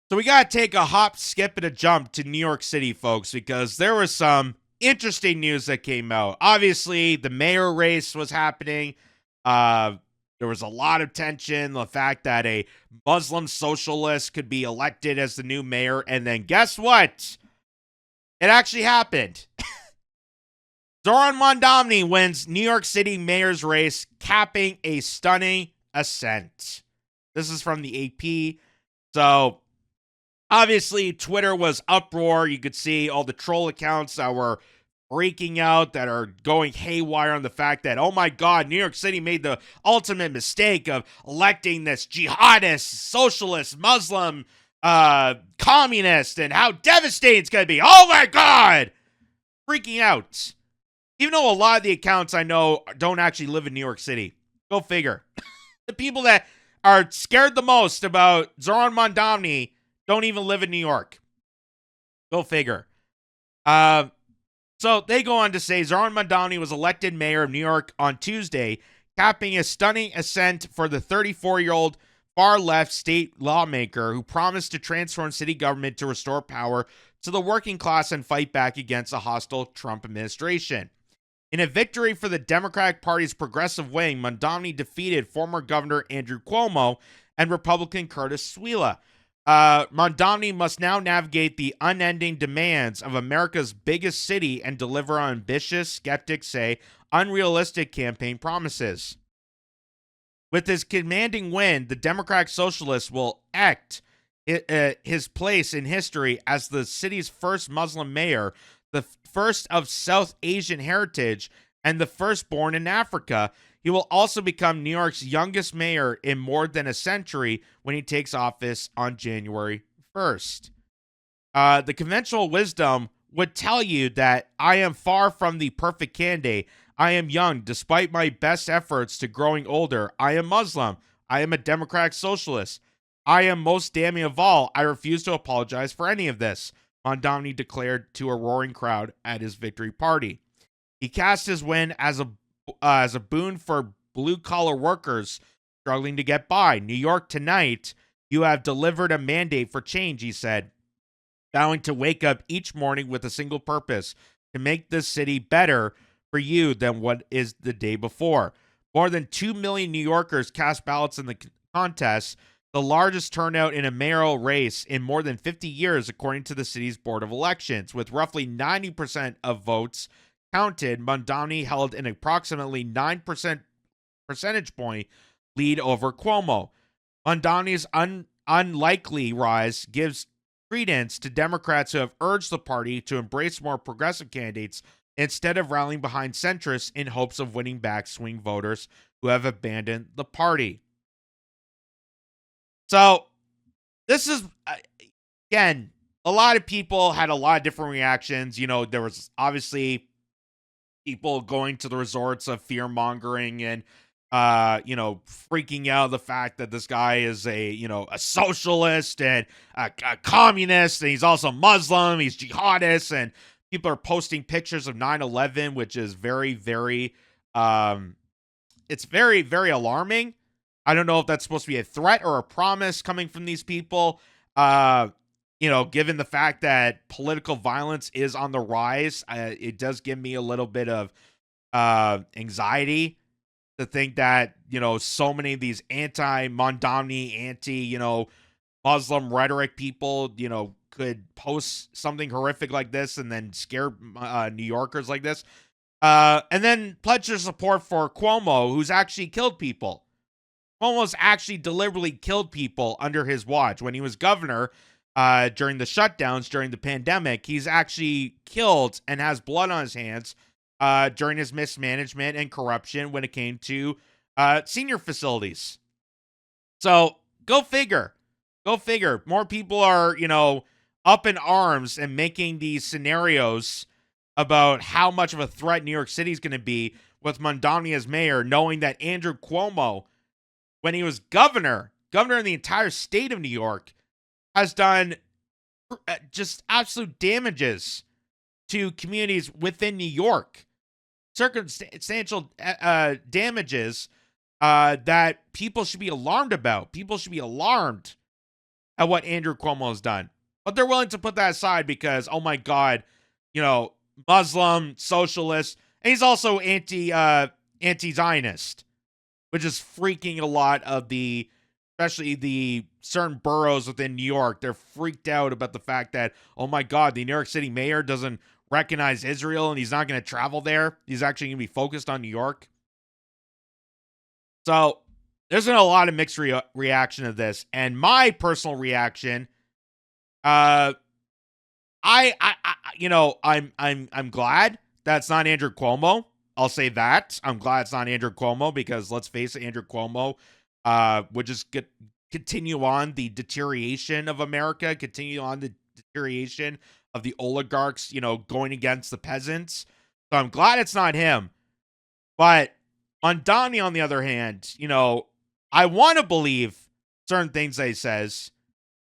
So we got to take a hop, skip, and a jump to New York City, folks, because there was some interesting news that came out. Obviously, the mayor race was happening. Uh, there was a lot of tension. The fact that a Muslim socialist could be elected as the new mayor. And then guess what? It actually happened. Zohran Mamdani wins New York City mayor's race, capping a stunning ascent. This is from the AP. So obviously, Twitter was uproar. You could see all the troll accounts that were freaking out, that are going haywire on the fact that, oh my God, New York City made the ultimate mistake of electing this jihadist, socialist, Muslim, communist, and how devastating it's going to be. Oh my God! Freaking out. Even though a lot of the accounts I know don't actually live in New York City. Go figure. The people that are scared the most about Zohran Mamdani don't even live in New York. Go figure. So they go on to say Zohran Mamdani was elected mayor of New York on Tuesday, capping a stunning ascent for the 34-year-old far-left state lawmaker who promised to transform city government to restore power to the working class and fight back against a hostile Trump administration. In a victory for the Democratic Party's progressive wing, Mamdani defeated former Governor Andrew Cuomo and Republican Curtis Sliwa. Mamdani must now navigate the unending demands of America's biggest city and deliver on ambitious, skeptics say, unrealistic campaign promises. With his commanding win, the Democratic Socialist will act his place in history as the city's first Muslim mayor, the first of South Asian heritage, and the first born in Africa. He will also become New York's youngest mayor in more than a century when he takes office on January 1st. The conventional wisdom would tell you that I am far from the perfect candidate. I am young, despite my best efforts to growing older. I am Muslim. I am a democratic socialist. I am most damning of all. I refuse to apologize for any of this, Mamdani declared to a roaring crowd at his victory party. He cast his win as a boon for blue-collar workers struggling to get by. New York, tonight, you have delivered a mandate for change, he said, vowing to wake up each morning with a single purpose, to make this city better for you than what is the day before. More than 2 million New Yorkers cast ballots in the contest, the largest turnout in a mayoral race in more than 50 years, according to the city's Board of Elections. With roughly 90% of votes counted, Mamdani held an approximately 9% percentage point lead over Cuomo. Mamdani's unlikely rise gives credence to Democrats who have urged the party to embrace more progressive candidates instead of rallying behind centrists in hopes of winning back swing voters who have abandoned the party. So, this is, again, a lot of people had a lot of different reactions. You know, there was obviously people going to the resorts of fear mongering and, freaking out the fact that this guy is a socialist and a communist, and he's also Muslim, he's jihadist, and people are posting pictures of 9/11, which is very, very, it's very, very alarming. I don't know if that's supposed to be a threat or a promise coming from these people. Given the fact that political violence is on the rise, it does give me a little bit of anxiety to think that, so many of these anti-Mamdani, anti-Muslim rhetoric people, could post something horrific like this and then scare New Yorkers like this. And then pledge their support for Cuomo, who's actually killed people. Cuomo's actually deliberately killed people under his watch. When he was governor, during the shutdowns, during the pandemic, he's actually killed and has blood on his hands during his mismanagement and corruption when it came to senior facilities. So go figure. Go figure. More people are, up in arms and making these scenarios about how much of a threat New York City is going to be with Mamdani as mayor, knowing that Andrew Cuomo, when he was governor in the entire state of New York, has done just absolute damages to communities within New York. Circumstantial damages that people should be alarmed about. People should be alarmed at what Andrew Cuomo has done. But they're willing to put that aside because, oh my God, Muslim, socialist, and he's also anti-Zionist, which is freaking a lot of especially the certain boroughs within New York. They're freaked out about the fact that, oh my God, the New York City mayor doesn't recognize Israel and he's not going to travel there. He's actually going to be focused on New York. So there's been a lot of mixed reaction to this, and my personal reaction, I'm glad that's not Andrew Cuomo. I'll say that. I'm glad it's not Andrew Cuomo because let's face it, Andrew Cuomo would just continue on the deterioration of America, continue on the deterioration of the oligarchs, going against the peasants. So I'm glad it's not him. But Mamdani, on the other hand, I want to believe certain things that he says,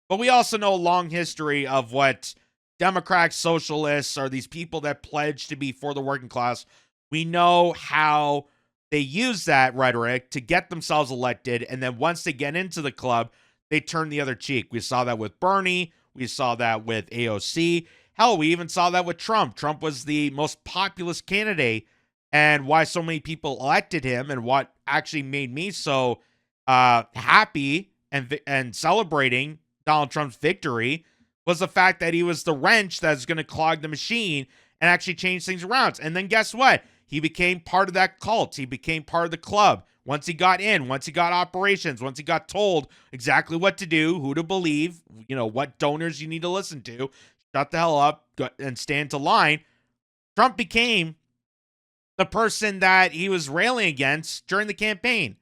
but we also know a long history of what Democrats, socialists, are these people that pledge to be for the working class. We know how they use that rhetoric to get themselves elected, and then once they get into the club, they turn the other cheek. We saw that with Bernie. We saw that with AOC. Hell, we even saw that with Trump. Trump was the most populist candidate, and why so many people elected him, and what actually made me so happy and celebrating Donald Trump's victory was the fact that he was the wrench that's going to clog the machine and actually change things around. And then guess what? He became part of that cult. He became part of the club. Once he got in, once he got operations, once he got told exactly what to do, who to believe, what donors you need to listen to, shut the hell up and stand to line, Trump became the person that he was railing against during the campaign.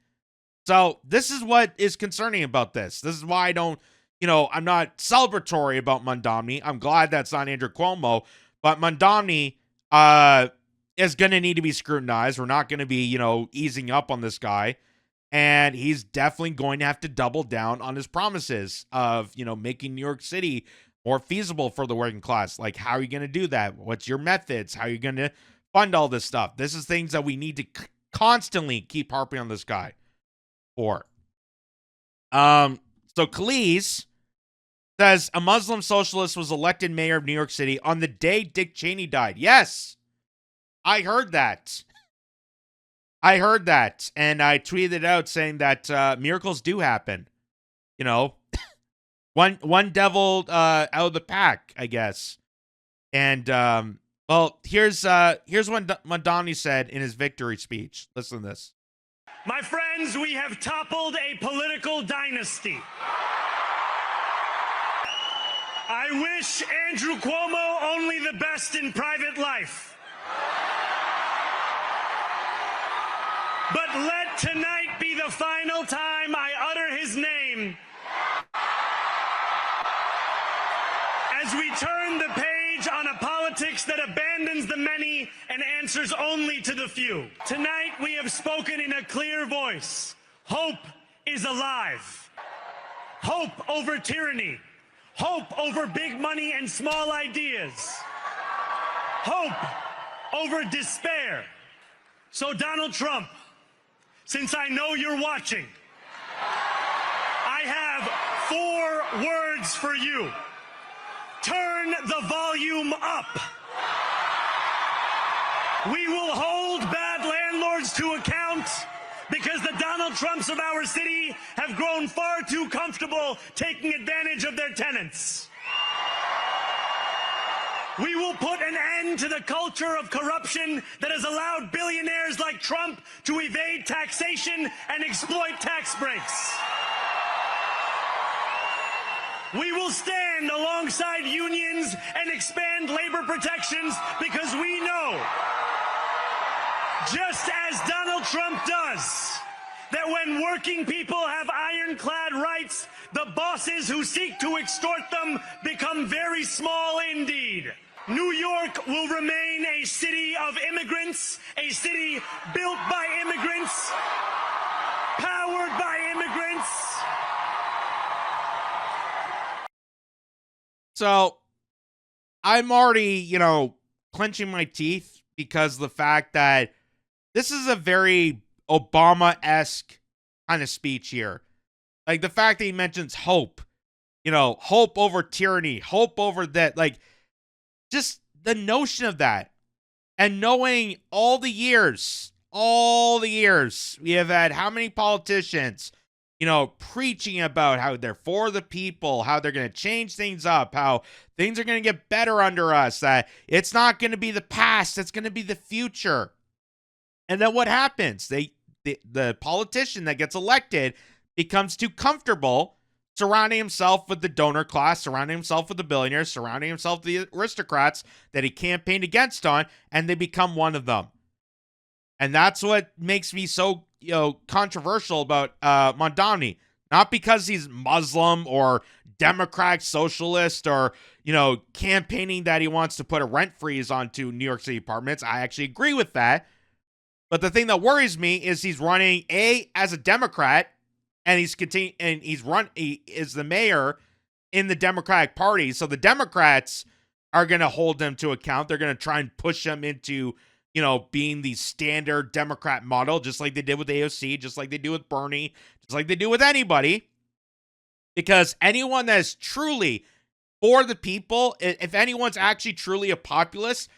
So this is what is concerning about this. This is why I don't, I'm not celebratory about Mamdani. I'm glad that's not Andrew Cuomo, but Mamdani is going to need to be scrutinized. We're not going to be, easing up on this guy. And he's definitely going to have to double down on his promises of, making New York City more feasible for the working class. Like, how are you going to do that? What's your methods? How are you going to fund all this stuff? This is things that we need to constantly keep harping on this guy for. So Kitz says a Muslim socialist was elected mayor of New York City on the day Dick Cheney died. Yes, I heard that. And I tweeted out saying that miracles do happen. One devil out of the pack, I guess. And here's what Mamdani said in his victory speech. Listen to this. My friends, we have toppled a political dynasty. I wish Andrew Cuomo only the best in private life. But let tonight be the final time I utter his name as we turn the page on a politics that abandons the many and answers only to the few. Tonight we have spoken in a clear voice. Hope is alive. Hope over tyranny. Hope over big money and small ideas. Hope over despair. So Donald Trump, since I know you're watching, I have 4 words for you. Turn the volume up. We will hold bad landlords to account because the Donald Trumps of our city have grown far too comfortable taking advantage of their tenants. We will put an end to the culture of corruption that has allowed billionaires like Trump to evade taxation and exploit tax breaks. We will stand alongside unions and expand labor protections because we know, just as Donald Trump does, that when working people have ironclad rights, the bosses who seek to extort them become very small indeed. New York will remain a city of immigrants, a city built by immigrants, powered by immigrants. So I'm already, clenching my teeth because of the fact that this is a very Obama-esque kind of speech here. Like the fact that he mentions hope. hope over tyranny, hope over that. Like, just the notion of that. And knowing all the years we have had how many politicians, preaching about how they're for the people, how they're going to change things up, how things are going to get better under us, that it's not going to be the past, it's going to be the future. And then what happens? The politician that gets elected becomes too comfortable surrounding himself with the donor class, surrounding himself with the billionaires, surrounding himself with the aristocrats that he campaigned against on, and they become one of them. And that's what makes me so, controversial about Mamdani. Not because he's Muslim or Democrat socialist or, campaigning that he wants to put a rent freeze onto New York City apartments. I actually agree with that. But the thing that worries me is he's running as a Democrat, and he is the mayor in the Democratic Party. So the Democrats are going to hold him to account. They're going to try and push him into, being the standard Democrat model, just like they did with AOC, just like they do with Bernie, just like they do with anybody. Because anyone that is truly for the people, if anyone's actually truly a populist,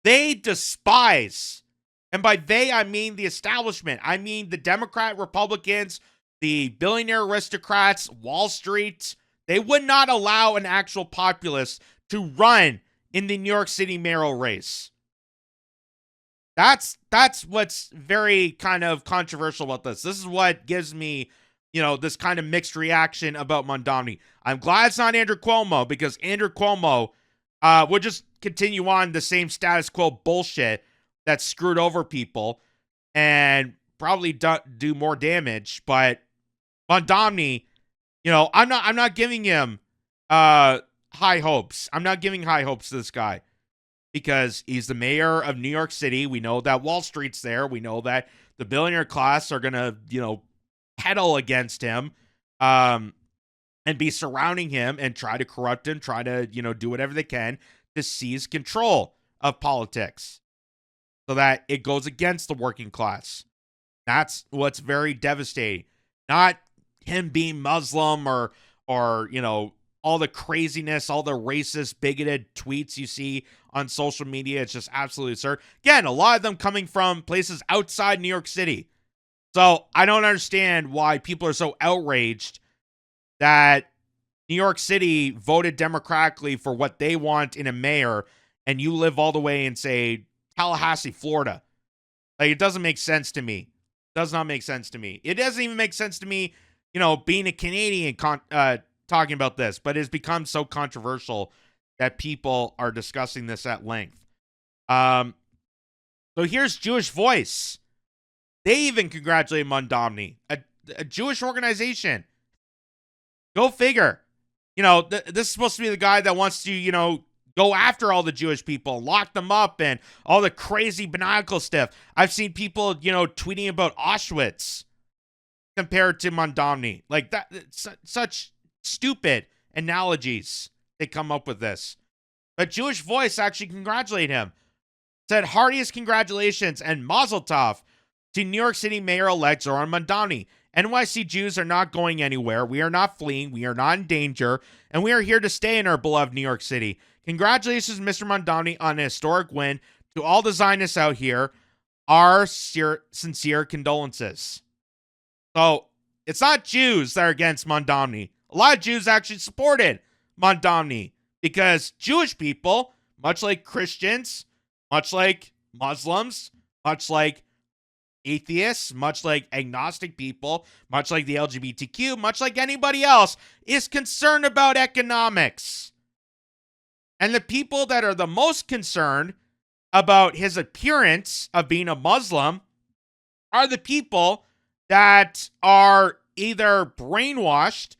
they despise, and by they, I mean the establishment. I mean the Democrat Republicans, the billionaire aristocrats, Wall Street. They would not allow an actual populist to run in the New York City mayoral race. That's what's very kind of controversial about this. This is what gives me, this kind of mixed reaction about Mamdani. I'm glad it's not Andrew Cuomo, because Andrew Cuomo would just continue on the same status quo bullshit that screwed over people and probably do more damage. But Mamdani, I'm not giving him high hopes. I'm not giving high hopes to this guy, because he's the mayor of New York City. We know that Wall Street's there. We know that the billionaire class are going to, peddle against him and be surrounding him and try to corrupt him, try to, do whatever they can to seize control of politics so that it goes against the working class. That's what's very devastating. Not him being Muslim or all the craziness, all the racist, bigoted tweets you see on social media. It's just absolutely absurd. Again, a lot of them coming from places outside New York City. So I don't understand why people are so outraged that New York City voted democratically for what they want in a mayor, and you live all the way in, say, Tallahassee, Florida. Like, it doesn't make sense to me. It does not make sense to me. It doesn't even make sense to me, being a Canadian talking about this, but it's become so controversial that people are discussing this at length. So here's Jewish Voice. They even congratulated Mamdani, a Jewish organization. Go figure. This is supposed to be the guy that wants to, go after all the Jewish people, lock them up, and all the crazy maniacal stuff. I've seen people, tweeting about Auschwitz compared to Mamdani. Like, that, such stupid analogies they come up with this. But Jewish Voice actually congratulated him. Said heartiest congratulations and mazel tov to New York City Mayor-elect Zohran Mamdani. NYC Jews are not going anywhere. We are not fleeing. We are not in danger. And we are here to stay in our beloved New York City. Congratulations, Mr. Mamdani, on a historic win. To all the Zionists out here, our sincere condolences. So, it's not Jews that are against Mamdani. A lot of Jews actually supported Mamdani, because Jewish people, much like Christians, much like Muslims, much like atheists, much like agnostic people, much like the LGBTQ, much like anybody else, is concerned about economics. And the people that are the most concerned about his appearance of being a Muslim are the people that are either brainwashed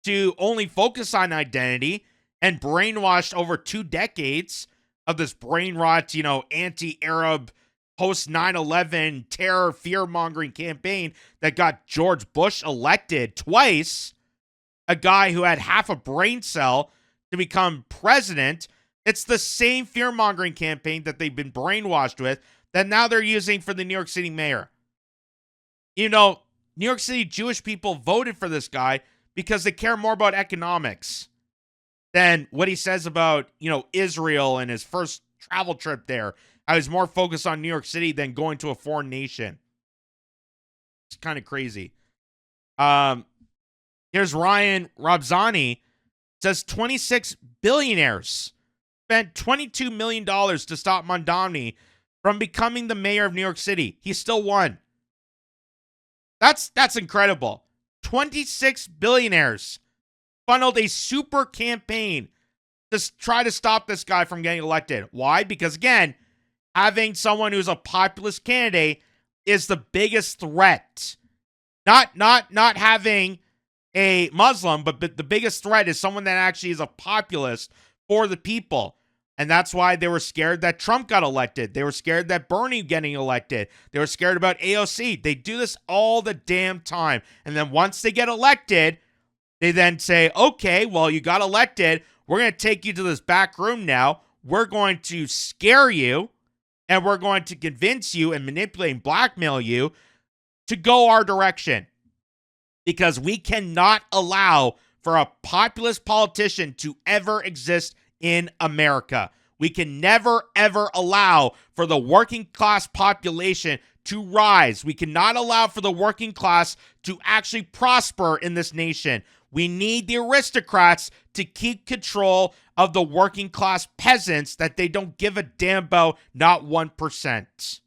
to only focus on identity and brainwashed over 2 decades of this brain rot, anti-Arab, post 9/11 terror fear-mongering campaign that got George Bush elected twice, a guy who had half a brain cell to become president. It's the same fear-mongering campaign that they've been brainwashed with that now they're using for the New York City mayor. New York City Jewish people voted for this guy because they care more about economics than what he says about, Israel and his first travel trip there. I was more focused on New York City than going to a foreign nation. It's kind of crazy. Here's Ryan Rabzani. Says 26 billionaires spent $22 million to stop Mamdani from becoming the mayor of New York City. He still won. That's incredible. 26 billionaires funneled a super campaign to try to stop this guy from getting elected. Why? Because, again, having someone who's a populist candidate is the biggest threat. Not having a Muslim, but the biggest threat is someone that actually is a populist for the people. And that's why they were scared that Trump got elected. They were scared that Bernie getting elected. They were scared about AOC. They do this all the damn time. And then once they get elected, they then say, okay, well, you got elected. We're going to take you to this back room now. We're going to scare you, and we're going to convince you and manipulate and blackmail you to go our direction. Because we cannot allow for a populist politician to ever exist in America. We can never, ever allow for the working class population to rise. We cannot allow for the working class to actually prosper in this nation. We need the aristocrats to keep control of the working class peasants that they don't give a damn about, not 1%.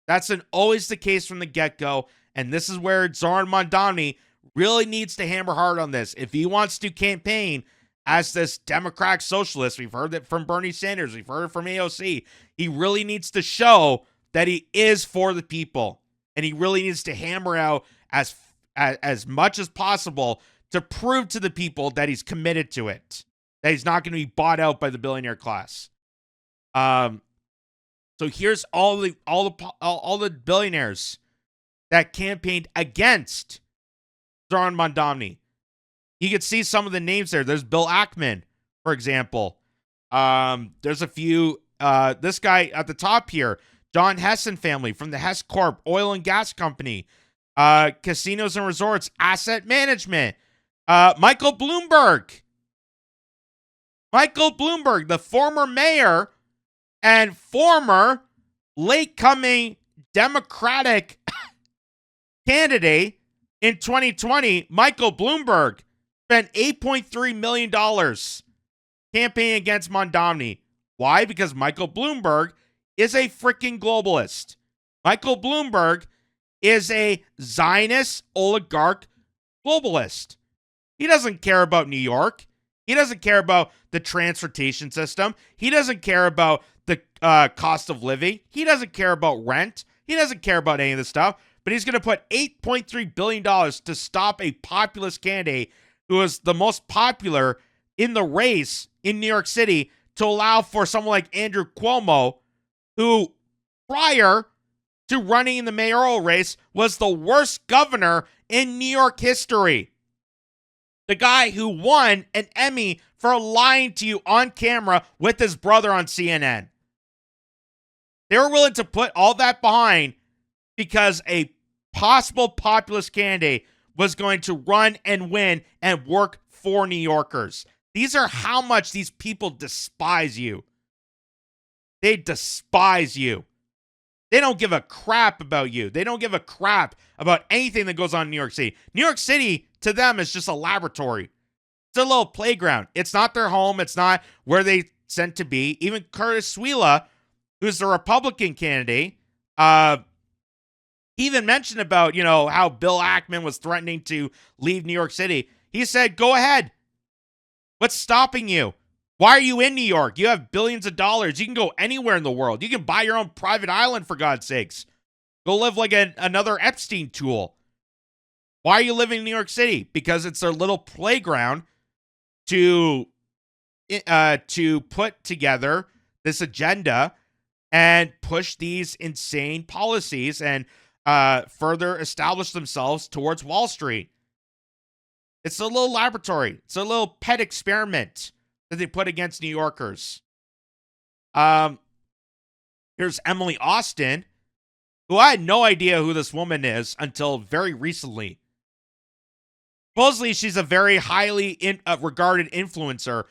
That's always the case from the get-go. And this is where Zohran Mamdani really needs to hammer hard on this. If he wants to campaign as this Democratic socialist, we've heard it from Bernie Sanders, we've heard it from AOC, he really needs to show that he is for the people. And he really needs to hammer out as much as possible to prove to the people that he's committed to it, that he's not going to be bought out by the billionaire class. So here's all the billionaires that campaigned against Zohran Mamdani. You can see some of the names there. There's Bill Ackman, for example. There's a few. This guy at the top here, John Hessen family from the Hess Corp Oil and Gas Company, Casinos and Resorts Asset Management, Michael Bloomberg, the former mayor and former late-coming Democratic candidate in 2020, Michael Bloomberg, spent $8.3 million campaigning against Mamdani. Why? Because Michael Bloomberg is a freaking globalist. Michael Bloomberg is a Zionist oligarch globalist. He doesn't care about New York. He doesn't care about the transportation system. He doesn't care about the cost of living. He doesn't care about rent. He doesn't care about any of this stuff. But he's going to put $8.3 billion to stop a populist candidate who is the most popular in the race in New York City, to allow for someone like Andrew Cuomo, who prior to running in the mayoral race was the worst governor in New York history. The guy who won an Emmy for lying to you on camera with his brother on CNN. They were willing to put all that behind because a possible populist candidate was going to run and win and work for New Yorkers. These are how much these people despise you. They despise you. They don't give a crap about you. They don't give a crap about anything that goes on in New York City. New York City, to them, is just a laboratory. It's a little playground. It's not their home. It's not where they sent to be. Even Curtis Sweela, who's the Republican candidate, he even mentioned about, how Bill Ackman was threatening to leave New York City. He said, go ahead. What's stopping you? Why are you in New York? You have billions of dollars. You can go anywhere in the world. You can buy your own private island, for God's sakes. Go live like another Epstein tool. Why are you living in New York City? Because it's their little playground to put together this agenda and push these insane policies and further establish themselves towards Wall Street. It's a little laboratory. It's a little pet experiment that they put against New Yorkers. Here's Emily Austin, who I had no idea who this woman is until very recently. Supposedly, she's a very highly regarded influencer,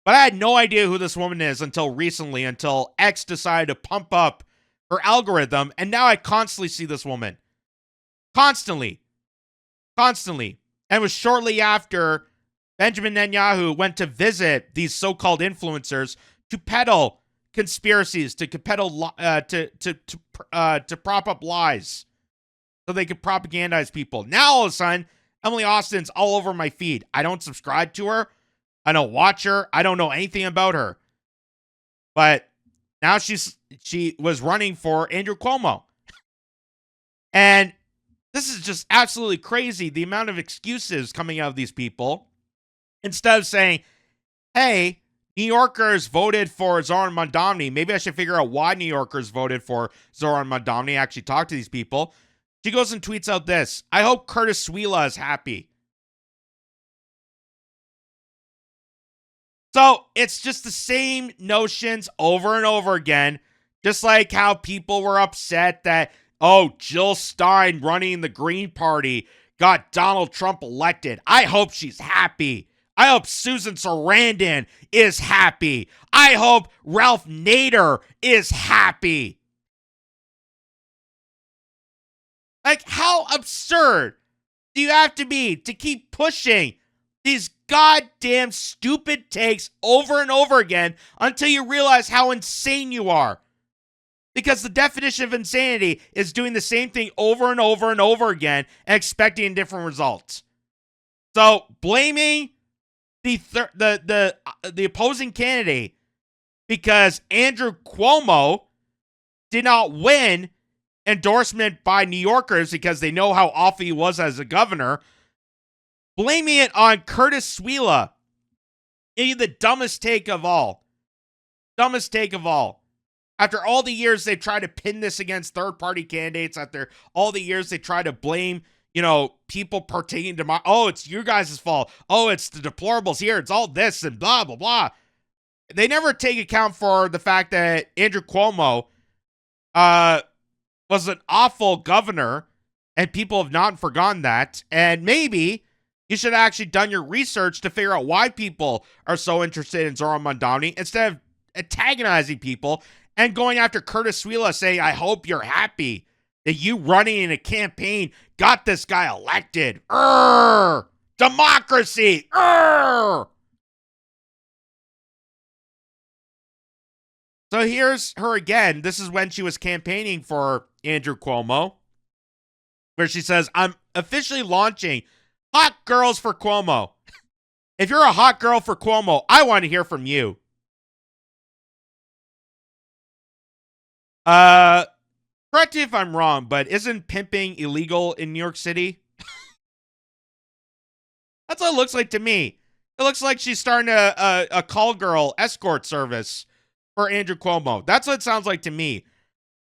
but I had no idea who this woman is until recently, until X decided to pump up her algorithm, and now I constantly see this woman. Constantly. And it was shortly after Benjamin Netanyahu went to visit these so-called influencers to peddle conspiracies, to peddle, to prop up lies, so they could propagandize people. Now all of a sudden, Emily Austin's all over my feed. I don't subscribe to her. I don't watch her. I don't know anything about her. But now she was running for Andrew Cuomo. And this is just absolutely crazy, the amount of excuses coming out of these people. Instead of saying, hey, New Yorkers voted for Zohran Mamdani. Maybe I should figure out why New Yorkers voted for Zohran Mamdani. Actually talk to these people. She goes and tweets out this: I hope Curtis Swila is happy. So it's just the same notions over and over again. Just like how people were upset that, oh, Jill Stein running the Green Party got Donald Trump elected. I hope she's happy. I hope Susan Sarandon is happy. I hope Ralph Nader is happy. Like, how absurd do you have to be to keep pushing these goddamn stupid takes over and over again until you realize how insane you are? Because the definition of insanity is doing the same thing over and over and over again and expecting different results. So blaming the opposing candidate because Andrew Cuomo did not win endorsement by New Yorkers because they know how awful he was as a governor, blaming it on Curtis Swila is the dumbest take of all. Dumbest take of all. After all the years they've tried to pin this against third-party candidates, after all the years they try to blame, people pertaining to oh, it's you guys' fault. Oh, it's the deplorables here. It's all this and blah, blah, blah. They never take account for the fact that Andrew Cuomo was an awful governor, and people have not forgotten that. And maybe you should have actually done your research to figure out why people are so interested in Zohran Mamdani instead of antagonizing people and going after Curtis Swila, saying, I hope you're happy that you running in a campaign got this guy elected. Democracy. So here's her again. This is when she was campaigning for Andrew Cuomo, where she says, I'm officially launching Hot Girls for Cuomo. If you're a hot girl for Cuomo, I want to hear from you. Correct me if I'm wrong, but isn't pimping illegal in New York City? That's what it looks like to me. It looks like she's starting a call girl escort service for Andrew Cuomo. That's what it sounds like to me.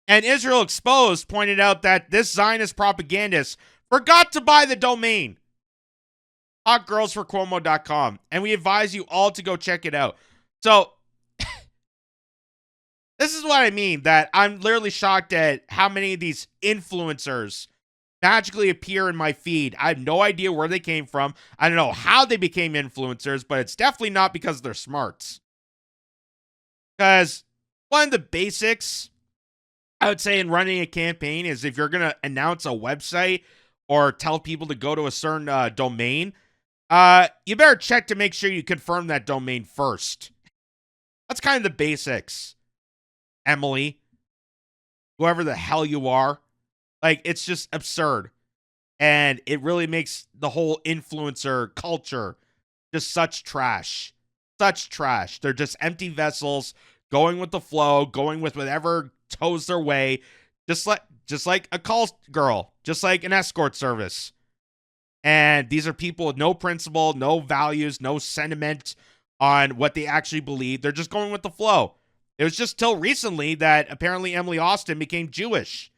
And Israel Exposed pointed out that this Zionist propagandist forgot to buy the domain, hotgirlsforcuomo.com, and we advise you all to go check it out. So this is what I mean, that I'm literally shocked at how many of these influencers magically appear in my feed. I have no idea where they came from. I don't know how they became influencers, but it's definitely not because of their smarts. Because one of the basics, I would say, in running a campaign is if you're going to announce a website or tell people to go to a certain domain, you better check to make sure you confirm that domain first. That's kind of the basics. Emily, whoever the hell you are, like, it's just absurd. And it really makes the whole influencer culture just such trash. Such trash. They're just empty vessels going with the flow, going with whatever toes their way, just like a call girl, just like an escort service. And these are people with no principle, no values, no sentiment on what they actually believe. They're just going with the flow. It was just till recently that apparently Emily Austin became Jewish.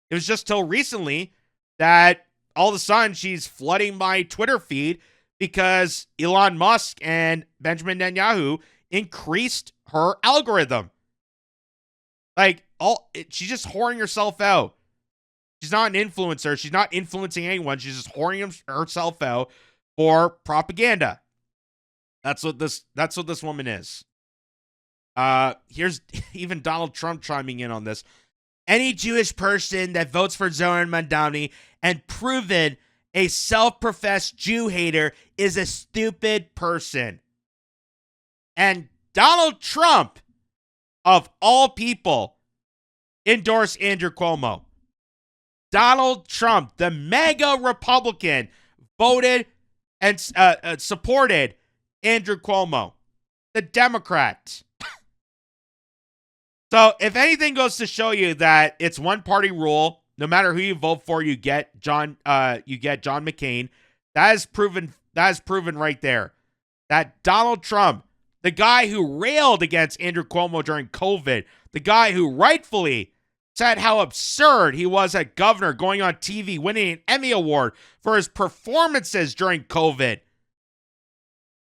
It was just till recently that all of a sudden she's flooding my Twitter feed because Elon Musk and Benjamin Netanyahu increased her algorithm. Like, she's just whoring herself out. She's not an influencer. She's not influencing anyone. She's just whoring herself out for propaganda. That's what this woman is. Here's even Donald Trump chiming in on this. Any Jewish person that votes for Zohran Mamdani and proven a self-professed Jew hater is a stupid person. And Donald Trump, of all people, endorsed Andrew Cuomo. Donald Trump, the mega Republican, voted and supported Andrew Cuomo, the Democrat. So if anything goes to show you that it's one-party rule, no matter who you vote for, you get John McCain. That is proven right there. That Donald Trump, the guy who railed against Andrew Cuomo during COVID, the guy who rightfully said how absurd he was as governor, going on TV, winning an Emmy Award for his performances during COVID,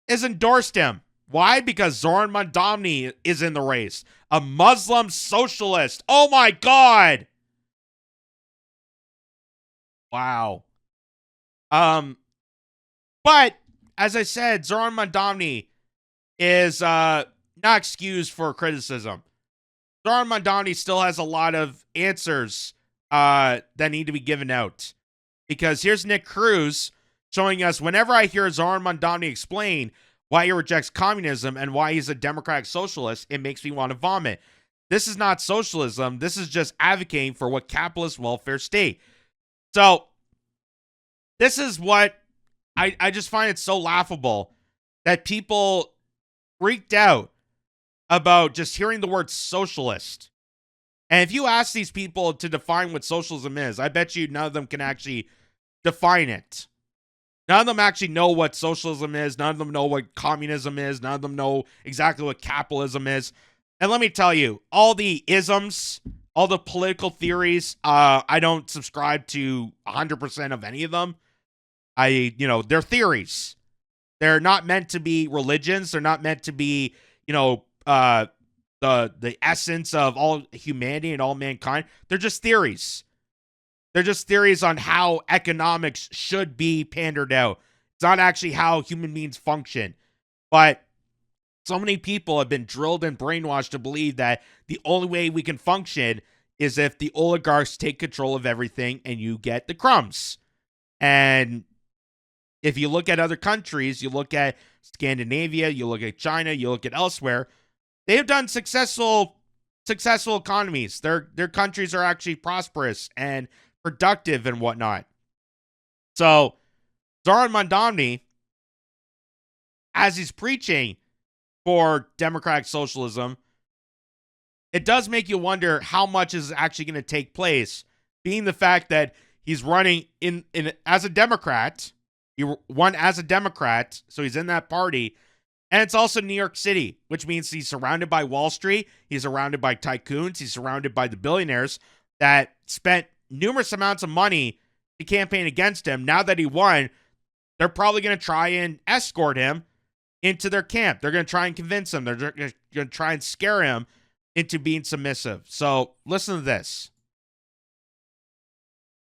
has endorsed him. Why? Because Zohran Mamdani is in the race. A Muslim socialist. Oh my God. Wow. But as I said, Zohran Mamdani is not excused for criticism. Zohran Mamdani still has a lot of answers that need to be given out. Because here's Nick Cruz showing us, whenever I hear Zohran Mamdani explain why he rejects communism and why he's a democratic socialist, it makes me want to vomit. This is not socialism. This is just advocating for what capitalist welfare state. So this is what I just find it so laughable that people freaked out about just hearing the word socialist. And if you ask these people to define what socialism is, I bet you none of them can actually define it. None of them actually know what socialism is. None of them know what communism is. None of them know exactly what capitalism is. And let me tell you, all the isms, all the political theories, I don't subscribe to 100% of any of them. They're theories. They're not meant to be religions. They're not meant to be, the essence of all humanity and all mankind. They're just theories. They're just theories on how economics should be pandered out. It's not actually how human beings function. But so many people have been drilled and brainwashed to believe that the only way we can function is if the oligarchs take control of everything and you get the crumbs. And if you look at other countries, you look at Scandinavia, you look at China, you look at elsewhere, they have done successful economies. Their countries are actually prosperous and productive and whatnot. So Zohran Mamdani, as he's preaching for democratic socialism, it does make you wonder how much is actually going to take place, being the fact that he's running in as a Democrat. He won as a Democrat, so he's in that party. And it's also New York City, which means he's surrounded by Wall Street. He's surrounded by tycoons. He's surrounded by the billionaires that spent numerous amounts of money to campaign against him. Now that he won, they're probably going to try and escort him into their camp. They're going to try and convince him. They're going to try and scare him into being submissive. So listen to this.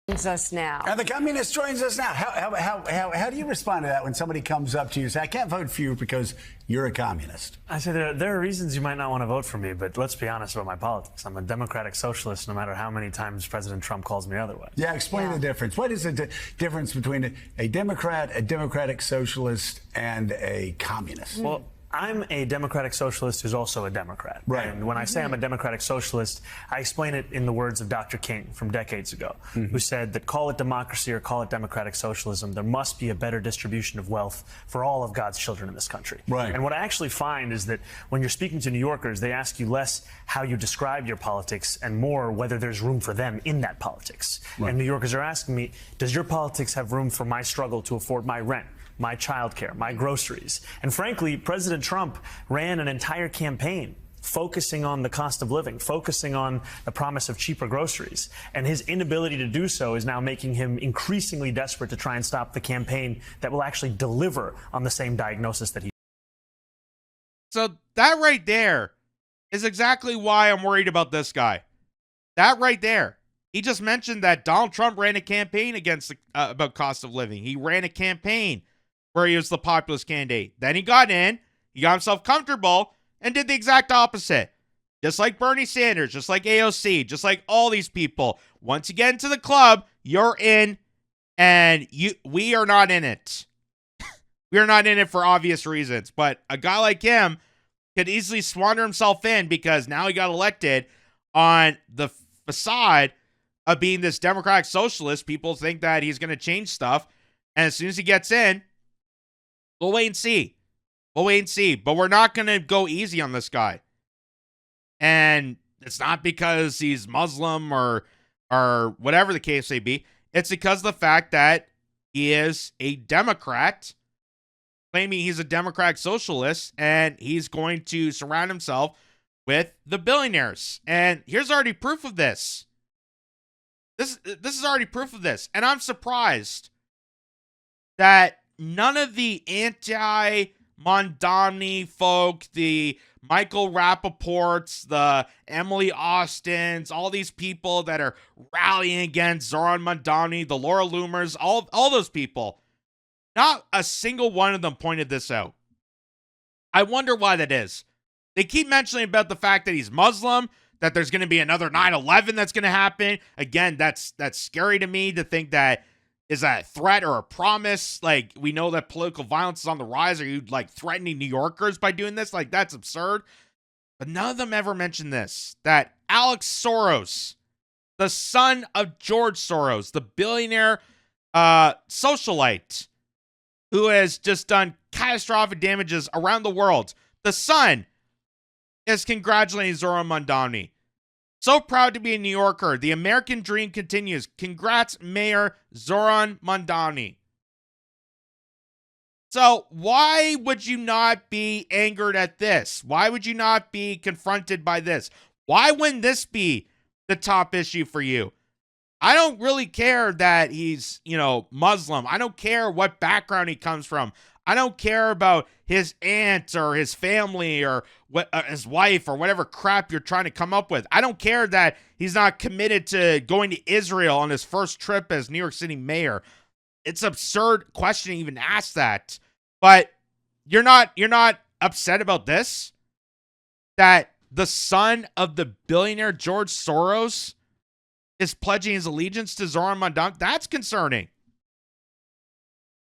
Us now. And the communist joins us now. How do you respond to that when somebody comes up to you and says, I can't vote for you because you're a communist? I say there are reasons you might not want to vote for me, but let's be honest about my politics. I'm a democratic socialist no matter how many times President Trump calls me otherwise. Yeah, explain the difference. What is the difference between a Democrat, a democratic socialist, and a communist? Well, I'm a democratic socialist who's also a Democrat. Right. And when I say I'm a democratic socialist, I explain it in the words of Dr. King from decades ago, who said that call it democracy or call it democratic socialism, there must be a better distribution of wealth for all of God's children in this country. Right. And what I actually find is that when you're speaking to New Yorkers, they ask you less how you describe your politics and more whether there's room for them in that politics. Right. And New Yorkers are asking me, does your politics have room for my struggle to afford my rent, my childcare, my groceries? And frankly, President Trump ran an entire campaign focusing on the cost of living, focusing on the promise of cheaper groceries. And his inability to do so is now making him increasingly desperate to try and stop the campaign that will actually deliver on the same diagnosis that he. So that right there is exactly why I'm worried about this guy. That right there. He just mentioned that Donald Trump ran a campaign against about cost of living. He ran a campaign where he was the populist candidate. Then he got in, he got himself comfortable, and did the exact opposite. Just like Bernie Sanders, just like AOC, just like all these people. Once you get into the club, you're in, and we are not in it. We are not in it for obvious reasons. But a guy like him could easily squander himself in because now he got elected on the facade of being this democratic socialist. People think that he's going to change stuff. And as soon as he gets in, we'll wait and see. We'll wait and see. But we're not going to go easy on this guy. And it's not because he's Muslim or whatever the case may be. It's because of the fact that he is a Democrat, claiming he's a democratic socialist, and he's going to surround himself with the billionaires. And here's already proof of this. This is already proof of this. And I'm surprised that none of the anti-Mamdani folk, the Michael Rappaports, the Emily Austins, all these people that are rallying against Zohran Mamdani, the Laura Loomers, all those people, not a single one of them pointed this out. I wonder why that is. They keep mentioning about the fact that he's Muslim, that there's going to be another 9/11 that's going to happen. Again, that's scary to me to think that is that a threat or a promise. Like, we know that political violence is on the rise. Are you like threatening New Yorkers by doing this? Like, that's absurd. But none of them ever mentioned this, that Alex Soros, the son of George Soros, the billionaire socialite who has just done catastrophic damages around the world, the son is congratulating Zohran Mamdani. So proud to be a New Yorker. The American dream continues. Congrats, Mayor Zohran Mamdani. So why would you not be angered at this? Why would you not be confronted by this? Why wouldn't this be the top issue for you? I don't really care that he's, Muslim. I don't care what background he comes from. I don't care about his aunt or his family or his wife or whatever crap you're trying to come up with. I don't care that he's not committed to going to Israel on his first trip as New York City mayor. It's absurd question to even ask that. But you're not upset about this? That the son of the billionaire George Soros is pledging his allegiance to Zohran Mamdani? That's concerning.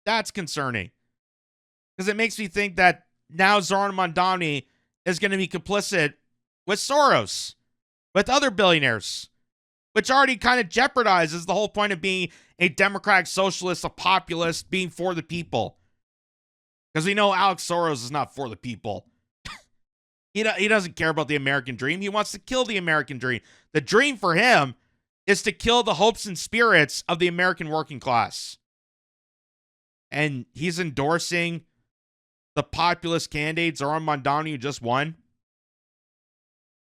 That's concerning. Because it makes me think that now Zohran Mamdani is going to be complicit with Soros, with other billionaires, which already kind of jeopardizes the whole point of being a democratic socialist, a populist, being for the people. Because we know Alex Soros is not for the people. He doesn't care about the American dream. He wants to kill the American dream. The dream for him is to kill the hopes and spirits of the American working class. And he's endorsing the populist candidate, Zohran Mamdani, who just won.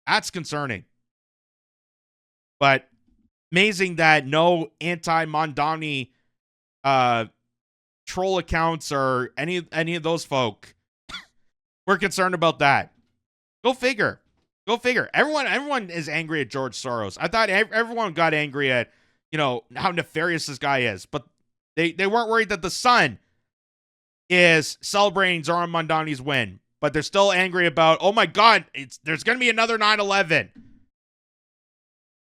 That's concerning. But amazing that no anti-Mamdani troll accounts or any of those folk were concerned about that. Go figure. Go figure. Everyone is angry at George Soros. I thought everyone got angry at, how nefarious this guy is. But they weren't worried that the son is celebrating Zohran Mamdani's win. But they're still angry about, oh my God, there's going to be another 9/11.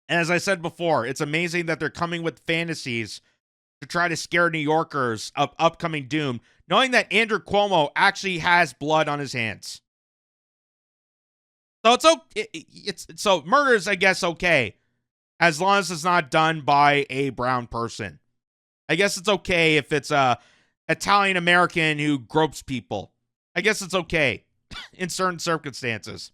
And as I said before, it's amazing that they're coming with fantasies to try to scare New Yorkers of upcoming doom, knowing that Andrew Cuomo actually has blood on his hands. So so murder's, I guess, okay, as long as it's not done by a brown person. I guess it's okay if it's a Italian American who gropes people. I guess it's okay in certain circumstances.